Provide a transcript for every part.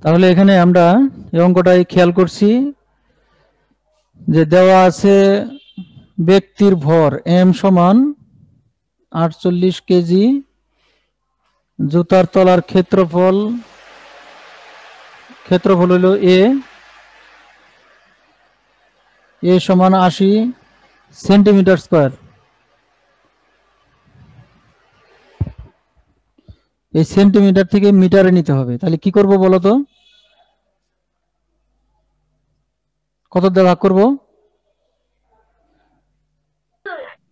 তাহলে এখানে আমরা এই অঙ্কটাই খেয়াল করছি যে দেওয়া আছে ব্যক্তির ভর m সমান 48 কেজি, জুতার তলার ক্ষেত্রফল হলো a সমান 80 সেন্টিমিটার স্কয়ার। এই সেন্টিমিটার থেকে মিটারে নিতে হবে। তাহলে কি করব বলো তো? কত দিয়ে ভাগ করব?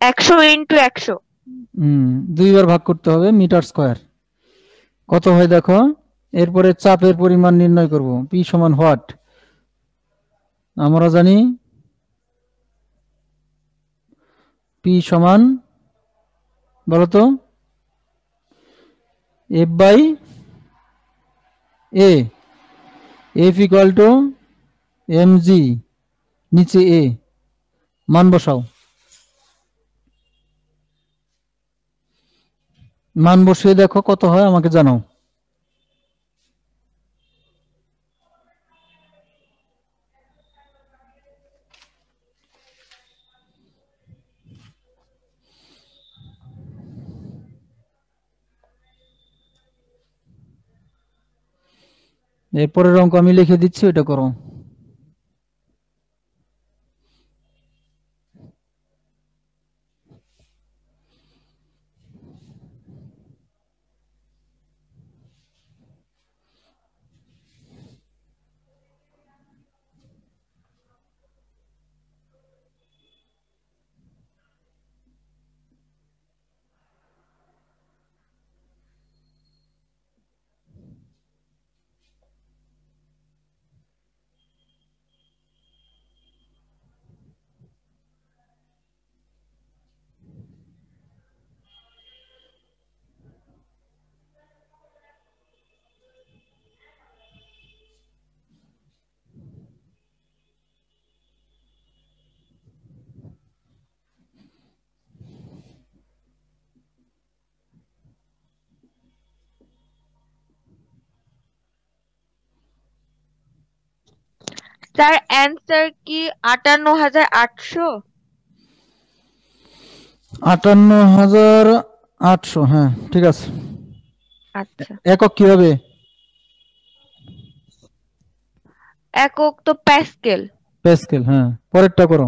100 ইন্টু 100। দুইবার ভাগ করতে হবে, মিটার স্কয়ার কত হয় দেখো। এরপরে চাপের পরিমাণ নির্ণয় করব, পি সমান হোয়াট আমরা জানি, পি সমান বলতো F by A, F equal to M G, নিচে এ, মান বসাও। মান বসিয়ে দেখো কত হয় আমাকে জানাও। এরপরের অঙ্ক আমি লিখে দিচ্ছি, ওটা করো। স্যার অ্যান্সার কি 58,800? 58,800, হ্যাঁ ঠিক আছে। আচ্ছা, একক কি হবে? একক তো প্যাসকেল। প্যাসকেল, হ্যাঁ। পরেরটা করো।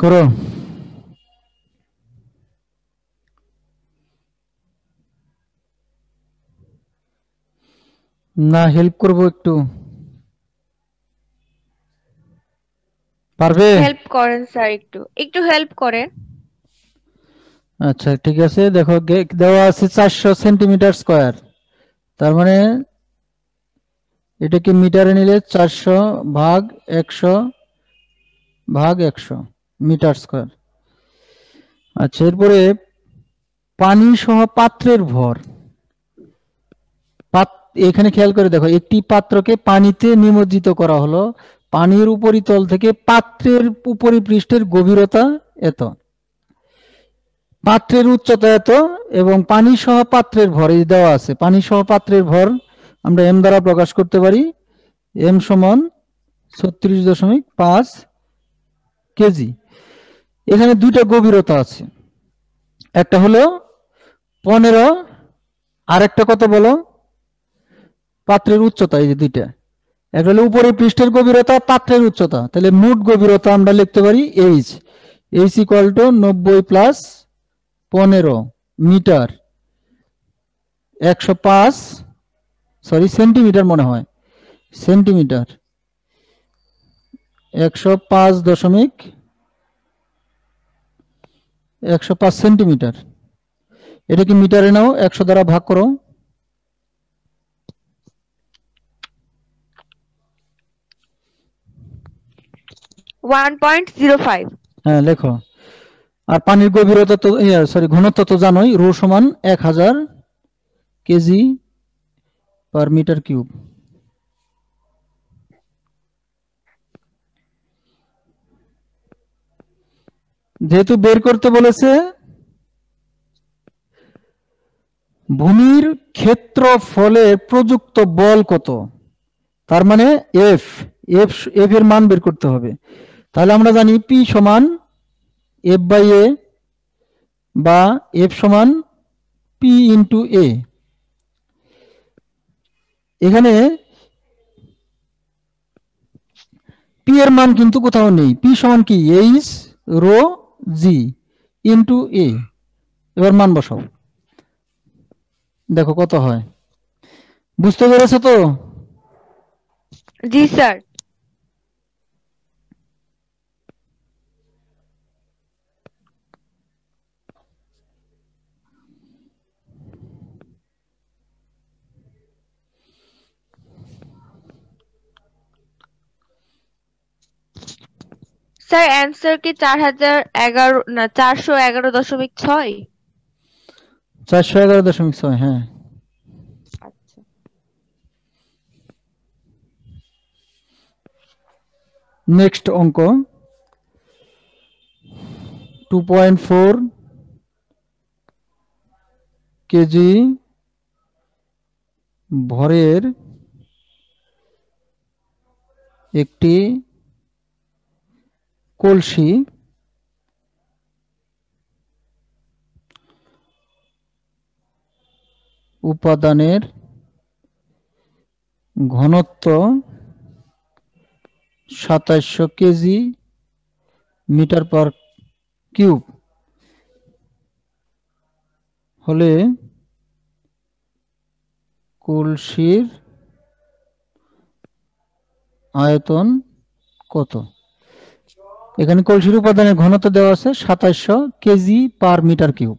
করো। না হেল্প করব একটু, পারবে? হেল্প করেন স্যার, একটু একটু হেল্প করেন। আচ্ছা ঠিক আছে, দেখো দেওয়া আছে 400 সেন্টিমিটার স্কয়ার, তার মানে এটাকে মিটারে নিলে 400 ভাগ 100 ভাগ 100 মিটার স্কয়ার। আচ্ছা এরপরে পানি সহ পাত্রের ভর। এখানে খেয়াল করে দেখো, একটি পাত্রকে পানিতে নিমজ্জিত করা হলো, পানির উপরিতল থেকে পাত্রের উপরিপৃষ্ঠের গভীরতা এত, পাত্রের উচ্চতা এত এবং পানি সহ পাত্রের ভর এই দেওয়া আছে। পানি সহ পাত্রের ভর আমরা এম দ্বারা প্রকাশ করতে পারি, এম সমান 36.5 কেজি। এখানে দুইটা গভীরতা আছে, একটা হলো 15 আর একটা কত বলো, পাত্রের উচ্চতা, এই যে দুইটা, একটা হলো উপরে পৃষ্ঠের গভীরতা, পাত্রের উচ্চতা, তাহলে মোট গভীরতা আমরা লিখতে পারি H, H equal to 90 plus 15 metre 105, sorry centimetre মনে হয়, সেন্টিমিটার 105 সেন্টিমিটার। এটা কি মিটারে নাও, 100 দ্বারা ভাগ করো। 1.05। হ্যাঁ লেখো। আর পানির গভীরতা তো সরি ঘনত্ব তো জানোই, রো সমান 1000 কেজি পার মিটার কিউব। যেহেতু বের করতে বলেছে, ভূমির ক্ষেত্রফলের প্রযুক্ত বল কত, তার মানে এফ, এফ এফ এর মান বের করতে হবে। তাহলে আমরা জানি পি সমান এফ বাই এ বা এফ সমান পি ইন্টু এ। এখানে পি এর মান কিন্তু কোথাও নেই, পি সমান কি এইচ রো জি ইন্টু এ। এবার মান বসাও, দেখো কত হয়। বুঝতে পেরেছো তো? জি স্যার। স্যার অ্যান্সার কি 4011 না 411.6? 411.6, হ্যাঁ। আচ্ছা। নেক্সট অঙ্ক 2.4 কেজি ভরের একটি কলসি উপাদানের ঘনত্ব 2700 কেজি মিটার পার কিউব হলে কলসির আয়তন কত। এখানে কলসির উপাদানের ঘনত্ব দেওয়া আছে 2700 কেজি পার মিটার কিউব।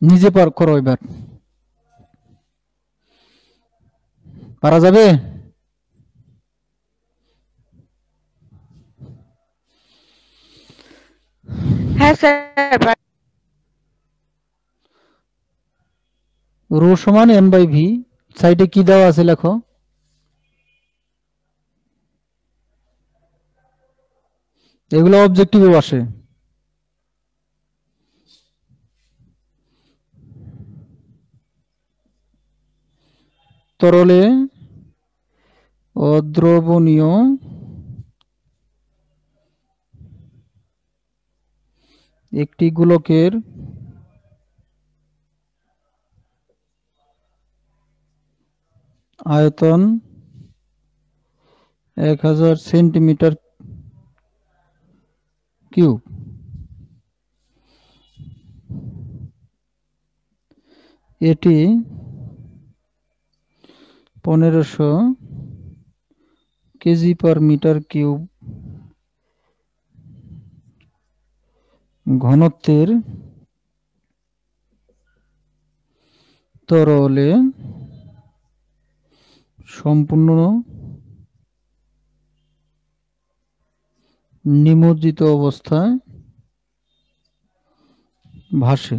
নিজে পার করো, এবার পারা যাবে? হ্যাঁ স্যার। রো সমান এম বাই ভি, সাইডে কি দেওয়া আছে লেখো। এগুলো অবজেক্টিভে আসে। তরলে অদ্রবণীয় একটি গোলকের আয়তন 1000 সেন্টিমিটার কিউব। এটি 1500 কেজি পার মিটার কিউব ঘনত্বের তরলে সম্পূর্ণ নিমজ্জিত অবস্থায় ভাসে।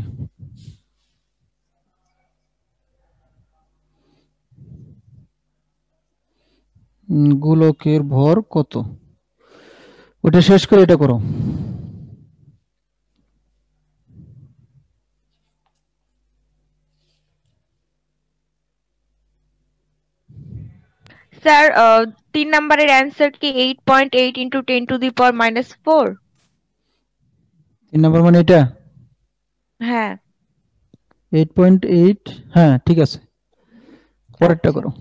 গোলকের ভর কত? ওটা শেষ করে এটা করো। স্যার 3 নাম্বারের অ্যান্সার কি 8.8 into 10 to the power -4? 3 নম্বর মানে এটা হ্যাঁ। 8.8, হ্যাঁ ঠিক আছে, পরেরটা আচ্ছা। করো।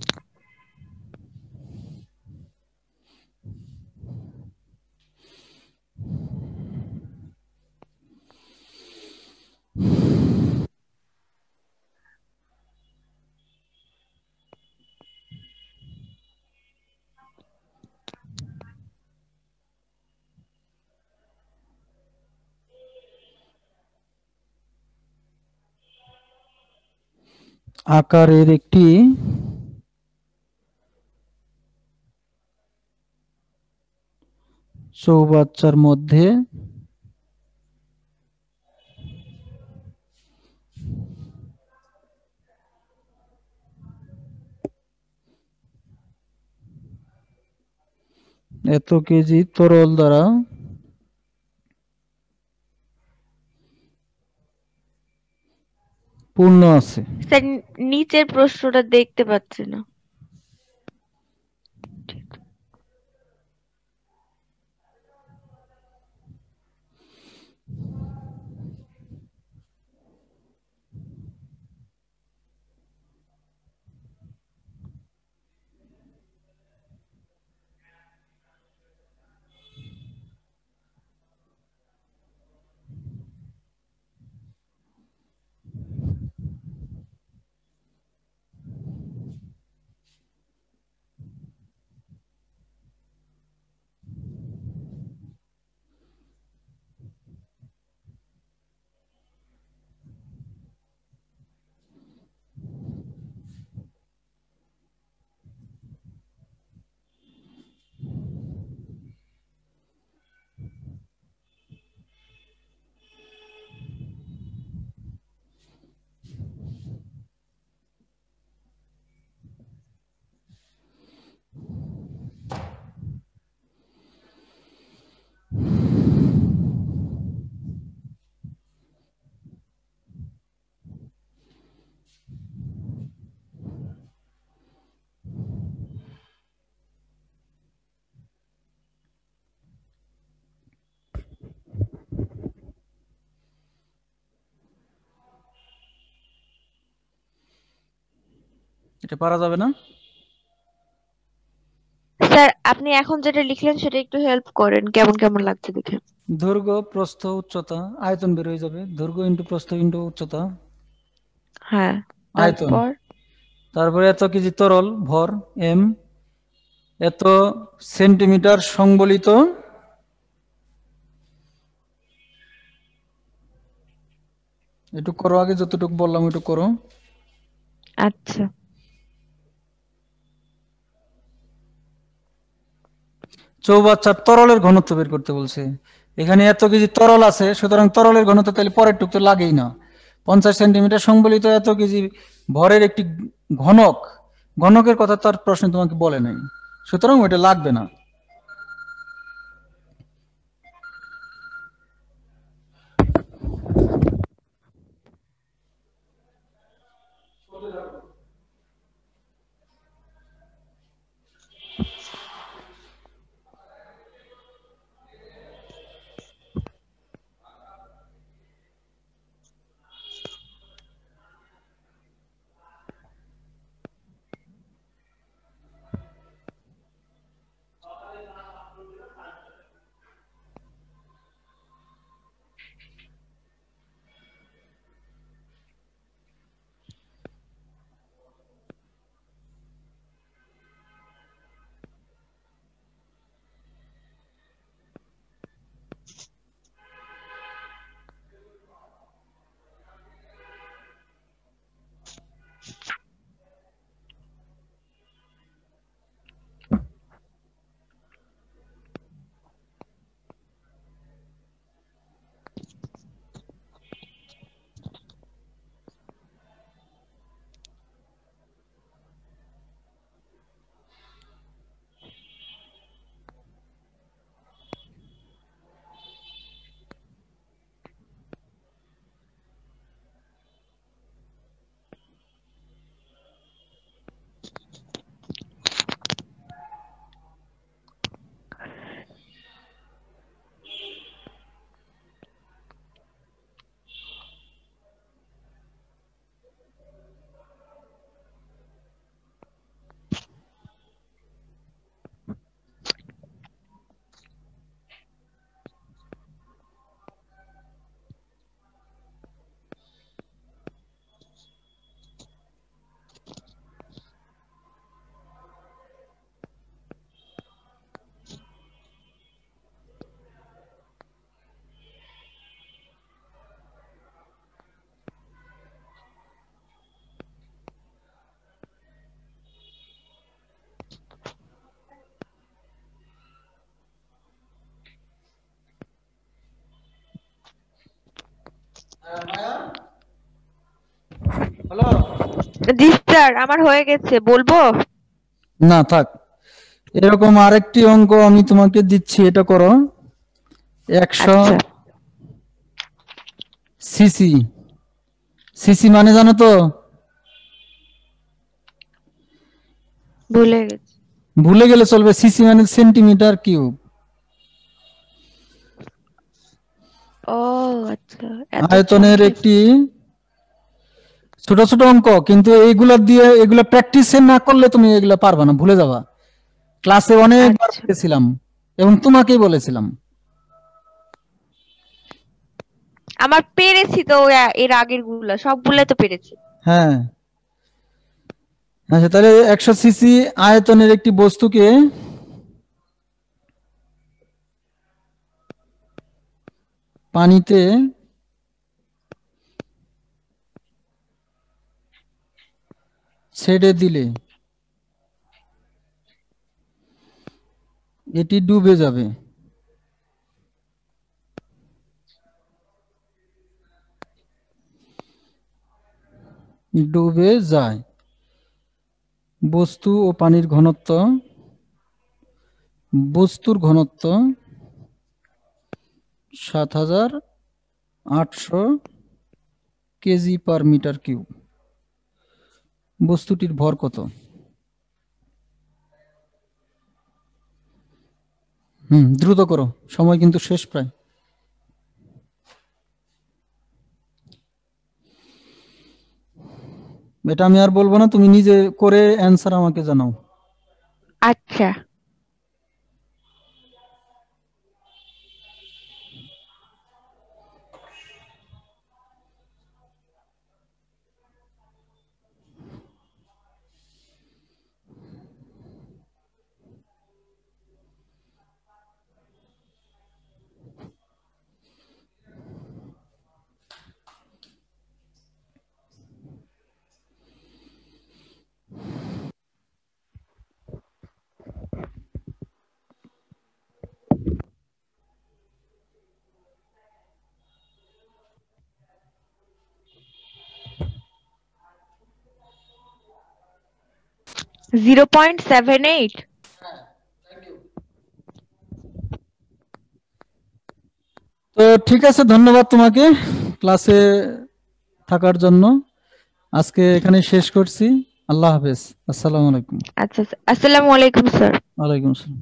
আকারের একটি চৌবাচ্চার মধ্যে এত কেজি তরল দ্বারা পূর্ণ আছে। স্যার নিচের প্রশ্নটা দেখতে পাচ্ছি না। এটা পারা যাবে না? স্যার আপনি এখন যেটা লিখলেন সেটা একটু হেল্প করেন, কেমন কেমন লাগছে দেখে। দৈর্ঘ্য, প্রস্থ, উচ্চতা, আয়তন বের হয়ে যাবে। দৈর্ঘ্য ইন্টু প্রস্থ ইন্টু উচ্চতা, হ্যাঁ, আয়তন। তারপর তারপরে এত কেজি তরল ভর এম, এত সেন্টিমিটার সংবলিত একটু করো, আগে যতটুকু বললাম একটু করো। আচ্ছা। চৌবাচ্চার তরলের ঘনত্ব বের করতে বলছে। এখানে এত কেজি তরল আছে, সুতরাং তরলের ঘনত্ব তাহলে পরের টুক তো লাগেই না। 50 সেন্টিমিটার সংবলিত এত কেজি ভরের একটি ঘনক, ঘনকের কথা তার প্রশ্ন তোমাকে বলে নাই, সুতরাং ওইটা লাগবে না। হলো? জি স্যার, আমার হয়ে গেছে, বলবো? না থাক, এরকম আরেকটি অঙ্ক আমি তোমাকে দিচ্ছি, এটা করো। 100 আচ্ছা, সিসি, সিসি মানে জানো তো? ভুলে গেছি। ভুলে গেলে চলবে, সিসি মানে সেন্টিমিটার কিউব। ও আচ্ছা, এত আয়তনের সংখ্যা। একটি ছোট ছোট অঙ্ক, কিন্তু এইগুলা দিয়ে এগুলা প্র্যাকটিস না করলে তুমি এগুলা পারবা না, ভুলে যাবা। ক্লাসে অনেকবার আচ্ছা, বলেছিলাম এবং তোমাকেই বলেছিলাম। আমার পেরেছি তো, এর আগের গুলা সবগুলা তো পেরেছি। হ্যাঁ, আচ্ছা তাহলে 100 সিসি আয়তনের একটি বস্তুকে পানিতে ছেড়ে দিলে এটি ডুবে যাবে। ডুবে যায়। বস্তু ও পানির ঘনত্ব, বস্তুর ঘনত্ব 7800 কেজি পার মিটার কিউব। বস্তুটির ভর কত? দ্রুত করো, সময় কিন্তু শেষ প্রায়। এটা আমি আর বলবো না, তুমি নিজে করে অ্যান্সার আমাকে জানাও। আচ্ছা, .78। তো ঠিক আছে, ধন্যবাদ তোমাকে ক্লাসে থাকার জন্য। আজকে এখানে শেষ করছি। আল্লাহ হাফেজ। আসসালামু আলাইকুম। আচ্ছা, আসসালামু আলাইকুম স্যার। ওয়ালাইকুম আসসালাম।